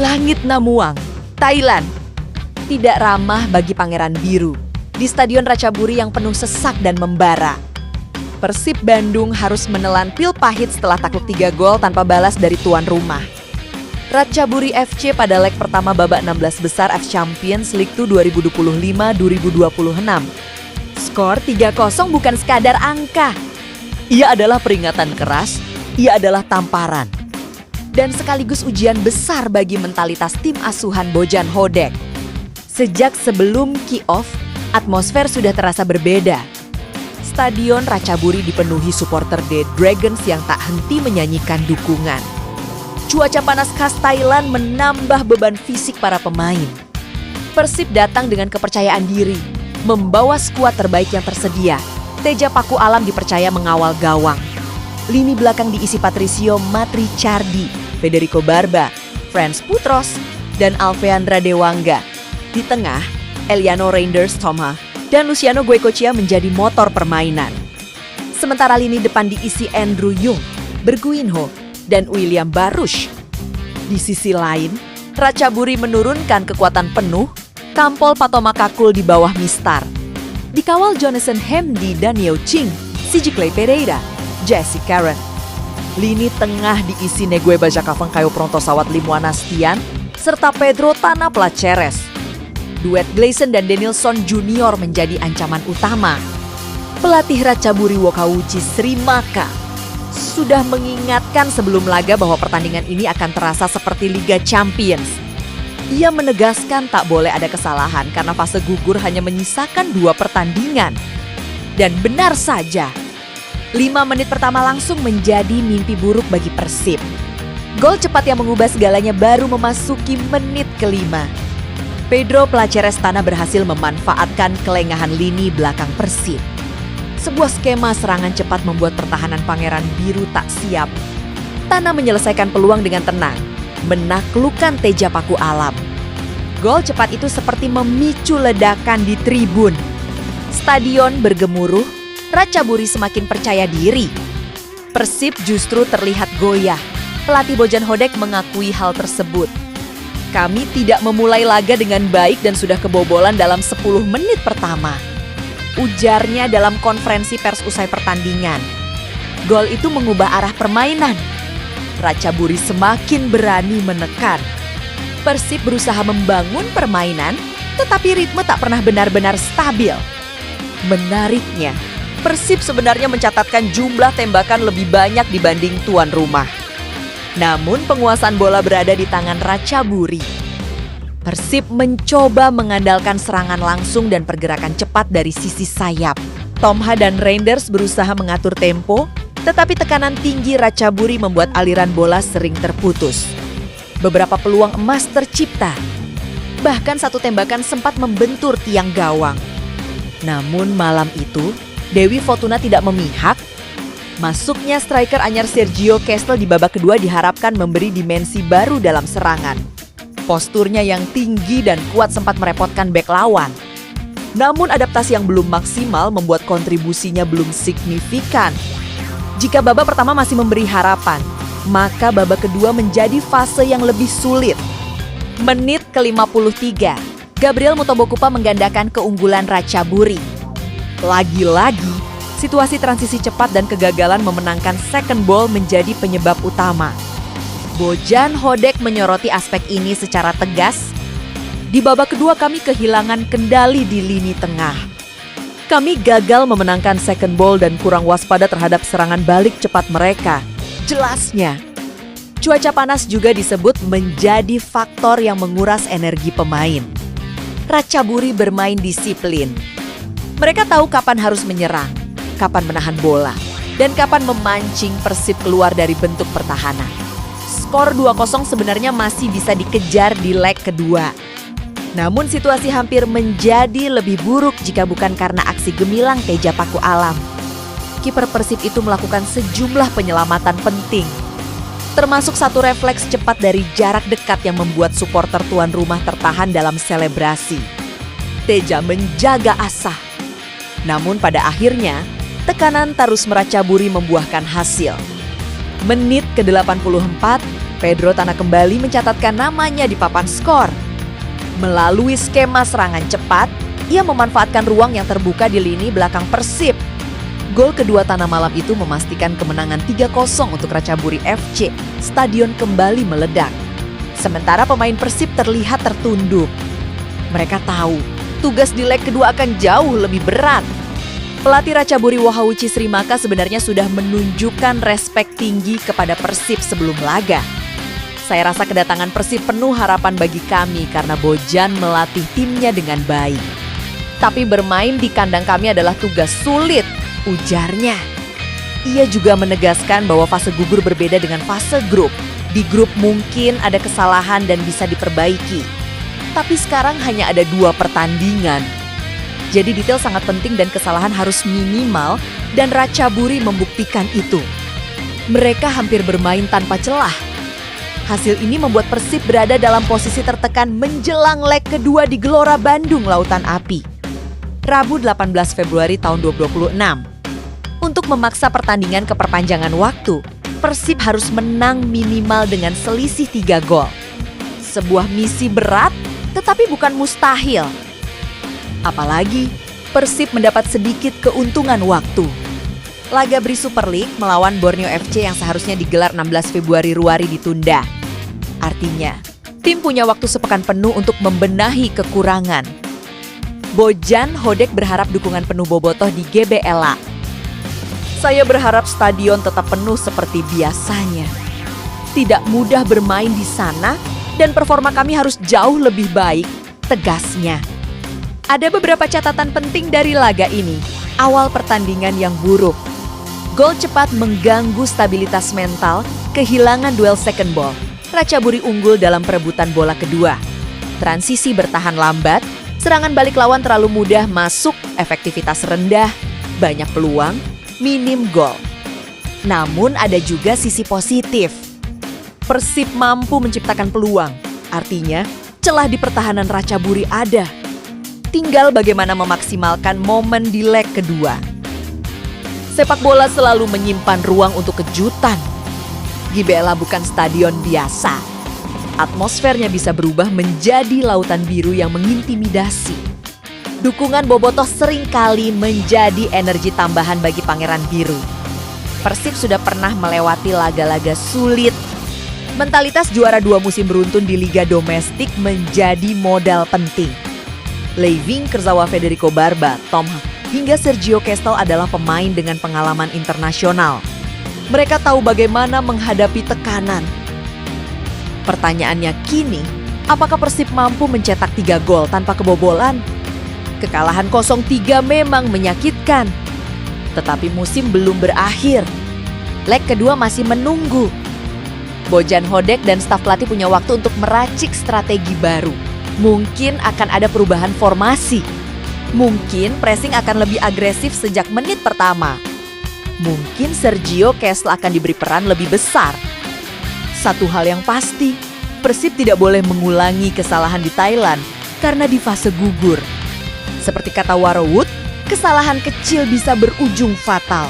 Langit Namuang, Thailand. Tidak ramah bagi Pangeran Biru di Stadion Ratchaburi yang penuh sesak dan membara. Persib Bandung harus menelan pil pahit setelah takluk 3 gol tanpa balas dari tuan rumah. Ratchaburi FC pada leg pertama babak 16 besar F Champions League 2025-2026. Skor 3-0 bukan sekadar angka. Ia adalah peringatan keras, ia adalah tamparan. Dan sekaligus ujian besar bagi mentalitas tim asuhan Bojan Hodek. Sejak sebelum kick-off, atmosfer sudah terasa berbeda. Stadion Ratchaburi dipenuhi supporter The Dragons yang tak henti menyanyikan dukungan. Cuaca panas khas Thailand menambah beban fisik para pemain. Persib datang dengan kepercayaan diri, membawa skuad terbaik yang tersedia. Teja Paku Alam dipercaya mengawal gawang. Lini belakang diisi Patricio Matrichardi, Federico Barba, Frans Putros, dan Alveandra Dewangga. Di tengah, Eliano Reinders Thoma dan Luciano Goicoechea menjadi motor permainan. Sementara lini depan diisi Andrew Yung, Berguinho, dan William Barush. Di sisi lain, Ratchaburi menurunkan kekuatan penuh, Kampol Patomakakul di bawah Mistar. Dikawal Jonathan Hemdi dan Yeo Ching, Siji Clay Pereira, Jesse Karen. Lini tengah diisi Negue Bajakavang Kayo Pronto Sawat Limuanastian, serta Pedro Tana Placeres. Duet Gleison dan Denilson Junior menjadi ancaman utama. Pelatih Ratchaburi Wokauchi Srimaka sudah mengingatkan sebelum laga bahwa pertandingan ini akan terasa seperti Liga Champions. Ia menegaskan tak boleh ada kesalahan karena fase gugur hanya menyisakan 2 pertandingan. Dan benar saja, 5 menit pertama langsung menjadi mimpi buruk bagi Persib. Gol cepat yang mengubah segalanya baru memasuki menit ke-5. Pedro Placeres Tana berhasil memanfaatkan kelengahan lini belakang Persib. Sebuah skema serangan cepat membuat pertahanan Pangeran Biru tak siap. Tana menyelesaikan peluang dengan tenang, menaklukkan Teja Paku Alam. Gol cepat itu seperti memicu ledakan di tribun. Stadion bergemuruh, Ratchaburi semakin percaya diri. Persib justru terlihat goyah. Pelatih Bojan Hodek mengakui hal tersebut. Kami tidak memulai laga dengan baik dan sudah kebobolan dalam 10 menit pertama. Ujarnya dalam konferensi pers usai pertandingan. Gol itu mengubah arah permainan. Ratchaburi semakin berani menekan. Persib berusaha membangun permainan, tetapi ritme tak pernah benar-benar stabil. Menariknya, Persib sebenarnya mencatatkan jumlah tembakan lebih banyak dibanding tuan rumah. Namun penguasaan bola berada di tangan Ratchaburi. Persib mencoba mengandalkan serangan langsung dan pergerakan cepat dari sisi sayap. Thoma dan Reinders berusaha mengatur tempo, tetapi tekanan tinggi Ratchaburi membuat aliran bola sering terputus. Beberapa peluang emas tercipta. Bahkan satu tembakan sempat membentur tiang gawang. Namun malam itu, Dewi Fortuna tidak memihak. Masuknya striker anyar Sergio Castel di babak kedua diharapkan memberi dimensi baru dalam serangan. Posturnya yang tinggi dan kuat sempat merepotkan bek lawan. Namun adaptasi yang belum maksimal membuat kontribusinya belum signifikan. Jika babak pertama masih memberi harapan, maka babak kedua menjadi fase yang lebih sulit. Menit ke-53, Gabriel Mutombokupa menggandakan keunggulan Ratchaburi. Lagi-lagi, situasi transisi cepat dan kegagalan memenangkan second ball menjadi penyebab utama. Bojan Hodek menyoroti aspek ini secara tegas. Di babak kedua kami kehilangan kendali di lini tengah. Kami gagal memenangkan second ball dan kurang waspada terhadap serangan balik cepat mereka. Jelasnya, cuaca panas juga disebut menjadi faktor yang menguras energi pemain. Ratchaburi bermain disiplin. Mereka tahu kapan harus menyerang, kapan menahan bola, dan kapan memancing Persib keluar dari bentuk pertahanan. Skor 2-0 sebenarnya masih bisa dikejar di leg kedua. Namun situasi hampir menjadi lebih buruk jika bukan karena aksi gemilang Teja Paku Alam. Kiper Persib itu melakukan sejumlah penyelamatan penting. Termasuk satu refleks cepat dari jarak dekat yang membuat supporter tuan rumah tertahan dalam selebrasi. Teja menjaga asa. Namun pada akhirnya, tekanan Tarus Ratchaburi membuahkan hasil. Menit ke-84, Pedro Tanah kembali mencatatkan namanya di papan skor. Melalui skema serangan cepat, ia memanfaatkan ruang yang terbuka di lini belakang Persib. Gol kedua Tanah Malam itu memastikan kemenangan 3-0 untuk Ratchaburi FC. Stadion kembali meledak. Sementara pemain Persib terlihat tertunduk. Mereka tahu tugas di leg kedua akan jauh lebih berat. Pelatih Ratchaburi Wahauci Srimaka sebenarnya sudah menunjukkan respek tinggi kepada Persib sebelum laga. Saya rasa kedatangan Persib penuh harapan bagi kami karena Bojan melatih timnya dengan baik. Tapi bermain di kandang kami adalah tugas sulit, ujarnya. Ia juga menegaskan bahwa fase gugur berbeda dengan fase grup. Di grup mungkin ada kesalahan dan bisa diperbaiki. Tapi sekarang hanya ada 2 pertandingan. Jadi detail sangat penting dan kesalahan harus minimal dan Ratchaburi membuktikan itu. Mereka hampir bermain tanpa celah. Hasil ini membuat Persib berada dalam posisi tertekan menjelang leg kedua di Gelora Bandung Lautan Api. Rabu 18 Februari tahun 2026. Untuk memaksa pertandingan ke perpanjangan waktu, Persib harus menang minimal dengan selisih 3 gol. Sebuah misi berat, tetapi bukan mustahil. Apalagi, Persib mendapat sedikit keuntungan waktu. Laga Bri Super League melawan Borneo FC yang seharusnya digelar 16 Februari Ruari ditunda. Artinya, tim punya waktu sepekan penuh untuk membenahi kekurangan. Bojan Hodek berharap dukungan penuh bobotoh di GBLA. Saya berharap stadion tetap penuh seperti biasanya. Tidak mudah bermain di sana dan performa kami harus jauh lebih baik, tegasnya. Ada beberapa catatan penting dari laga ini. Awal pertandingan yang buruk. Gol cepat mengganggu stabilitas mental, kehilangan duel second ball. Ratchaburi unggul dalam perebutan bola kedua. Transisi bertahan lambat, serangan balik lawan terlalu mudah masuk, efektivitas rendah, banyak peluang, minim gol. Namun ada juga sisi positif. Persib mampu menciptakan peluang, artinya celah di pertahanan Ratchaburi ada. Tinggal bagaimana memaksimalkan momen di leg kedua. Sepak bola selalu menyimpan ruang untuk kejutan. GBLA bukan stadion biasa. Atmosfernya bisa berubah menjadi lautan biru yang mengintimidasi. Dukungan bobotoh seringkali menjadi energi tambahan bagi Pangeran Biru. Persib sudah pernah melewati laga-laga sulit. Mentalitas juara 2 musim beruntun di Liga Domestik menjadi modal penting. Leiving Kerzawa Federico Barba, Tom hingga Sergio Kestel adalah pemain dengan pengalaman internasional. Mereka tahu bagaimana menghadapi tekanan. Pertanyaannya kini, apakah Persib mampu mencetak 3 gol tanpa kebobolan? Kekalahan 0-3 memang menyakitkan. Tetapi musim belum berakhir. Leg kedua masih menunggu. Bojan Hodek dan staf pelatih punya waktu untuk meracik strategi baru. Mungkin akan ada perubahan formasi. Mungkin pressing akan lebih agresif sejak menit pertama. Mungkin Sergio Kestel akan diberi peran lebih besar. Satu hal yang pasti, Persib tidak boleh mengulangi kesalahan di Thailand karena di fase gugur. Seperti kata Waro Wood, kesalahan kecil bisa berujung fatal.